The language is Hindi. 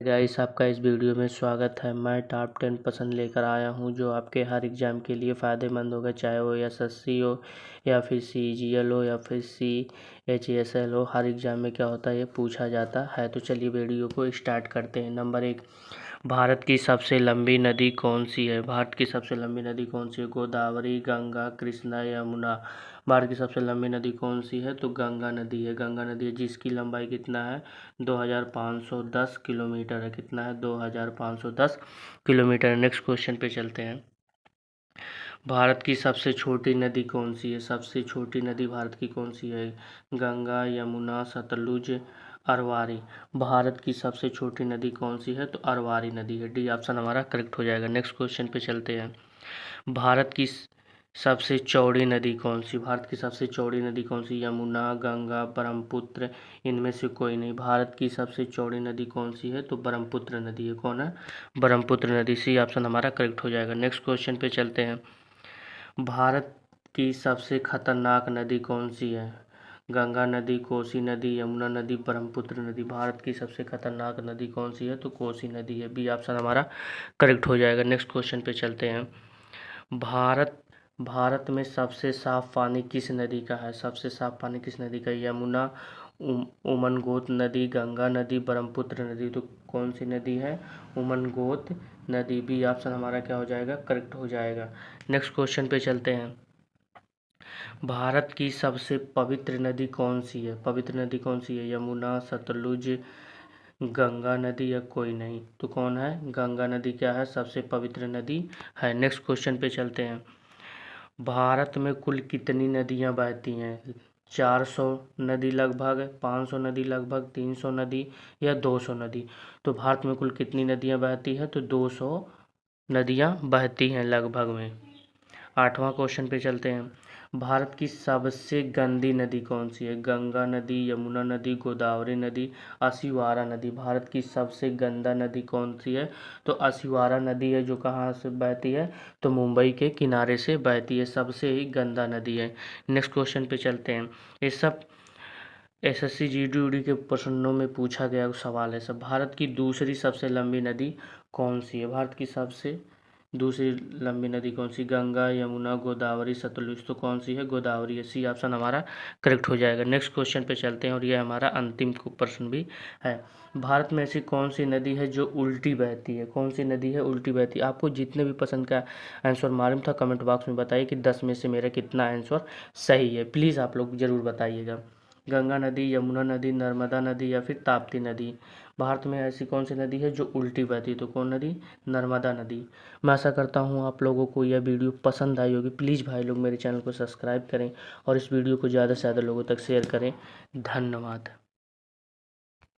गाइस, आपका इस वीडियो में स्वागत है। मैं टॉप 10 पसंद लेकर आया हूं जो आपके हर एग्ज़ाम के लिए फ़ायदेमंद होगा, चाहे वो एसएससी हो या फिर सीजीएल हो या फिर सीएचएसएल हो। हर एग्ज़ाम में क्या होता है, ये पूछा जाता है। तो चलिए वीडियो को स्टार्ट करते हैं। नंबर 1, भारत की सबसे लंबी नदी कौन सी है? भारत की सबसे लंबी नदी कौन सी है? गोदावरी, गंगा, कृष्णा, यमुना। भारत की सबसे लंबी नदी कौन सी है? तो गंगा नदी है। गंगा नदी है जिसकी लंबाई कितना है? 2510 किलोमीटर है। कितना है? 2510 किलोमीटर। नेक्स्ट क्वेश्चन पे चलते हैं। भारत की सबसे छोटी नदी कौन सी है? सबसे छोटी नदी भारत की कौन सी है? गंगा, यमुना, सतलुज, अरवारी। भारत की सबसे छोटी नदी कौन सी है? तो अरवारी नदी है। डी ऑप्शन हमारा करेक्ट हो जाएगा। नेक्स्ट क्वेश्चन पे चलते हैं। भारत की सबसे चौड़ी नदी कौन सी? भारत की सबसे चौड़ी नदी कौन सी? यमुना, गंगा, ब्रह्मपुत्र, इनमें से कोई नहीं। भारत की सबसे चौड़ी नदी कौन सी है? तो ब्रह्मपुत्र नदी है। कौन है? ब्रह्मपुत्र नदी। सी ऑप्शन हमारा करेक्ट हो जाएगा। नेक्स्ट क्वेश्चन पे चलते हैं। भारत की सबसे खतरनाक नदी कौन सी है? गंगा नदी, कोसी नदी, यमुना नदी, ब्रह्मपुत्र नदी। भारत की सबसे खतरनाक नदी कौन सी है? तो कोसी नदी है। बी ऑप्शन हमारा करेक्ट हो जाएगा। नेक्स्ट क्वेश्चन पे चलते हैं। भारत में सबसे साफ पानी किस नदी का है? सबसे साफ पानी किस नदी का है? यमुना, उमनगोत नदी, गंगा नदी, ब्रह्मपुत्र नदी। तो कौन सी नदी है? उमनगोत नदी। बी ऑप्शन हमारा क्या हो जाएगा? करेक्ट हो जाएगा। नेक्स्ट क्वेश्चन पे चलते हैं। भारत की सबसे पवित्र नदी कौन सी है? पवित्र नदी कौन सी है? यमुना, सतलुज, गंगा नदी या कोई नहीं। तो कौन है? गंगा नदी क्या है? सबसे पवित्र नदी है। नेक्स्ट क्वेश्चन पे चलते हैं। भारत में कुल कितनी नदियां बहती हैं? 400 नदी लगभग, 500 नदी लगभग, 300 नदी या 200 नदी। तो भारत में कुल कितनी नदियां बहती है? तो 200 नदियां बहती हैं लगभग में। 8वां क्वेश्चन पे चलते हैं। भारत की सबसे गंदी नदी कौन सी है? गंगा नदी, यमुना नदी, गोदावरी नदी, असिवारा नदी। भारत की सबसे गंदा नदी कौन सी है? तो असिवारा नदी है, जो कहाँ से बहती है? तो मुंबई के किनारे से बहती है। सबसे ही गंदा नदी है। नेक्स्ट क्वेश्चन पे चलते हैं। ये सब एसएससी जीडी के प्रश्नों में पूछा गया सवाल है सब। भारत की दूसरी सबसे लंबी नदी कौन सी है? भारत की सबसे दूसरी लंबी नदी कौन सी? गंगा, यमुना, गोदावरी, सतलुज। तो कौन सी है? गोदावरी है। सी ऑप्शन हमारा करेक्ट हो जाएगा। नेक्स्ट क्वेश्चन पे चलते हैं और ये हमारा अंतिम प्रश्न भी है। भारत में ऐसी कौन सी नदी है जो उल्टी बहती है? कौन सी नदी है उल्टी बहती है? आपको जितने भी पसंद का आंसर मालूम था कमेंट बॉक्स में बताइए कि 10 में से मेरा कितना आंसर सही है। प्लीज़ आप लोग ज़रूर बताइएगा। गंगा नदी, यमुना नदी, नर्मदा नदी या फिर ताप्ती नदी। भारत में ऐसी कौन सी नदी है जो उल्टी बहती है? तो कौन नदी? नर्मदा नदी। मैं आशा करता हूँ आप लोगों को यह वीडियो पसंद आई होगी। प्लीज़ भाई लोग मेरे चैनल को सब्सक्राइब करें और इस वीडियो को ज़्यादा से ज़्यादा लोगों तक शेयर करें। धन्यवाद।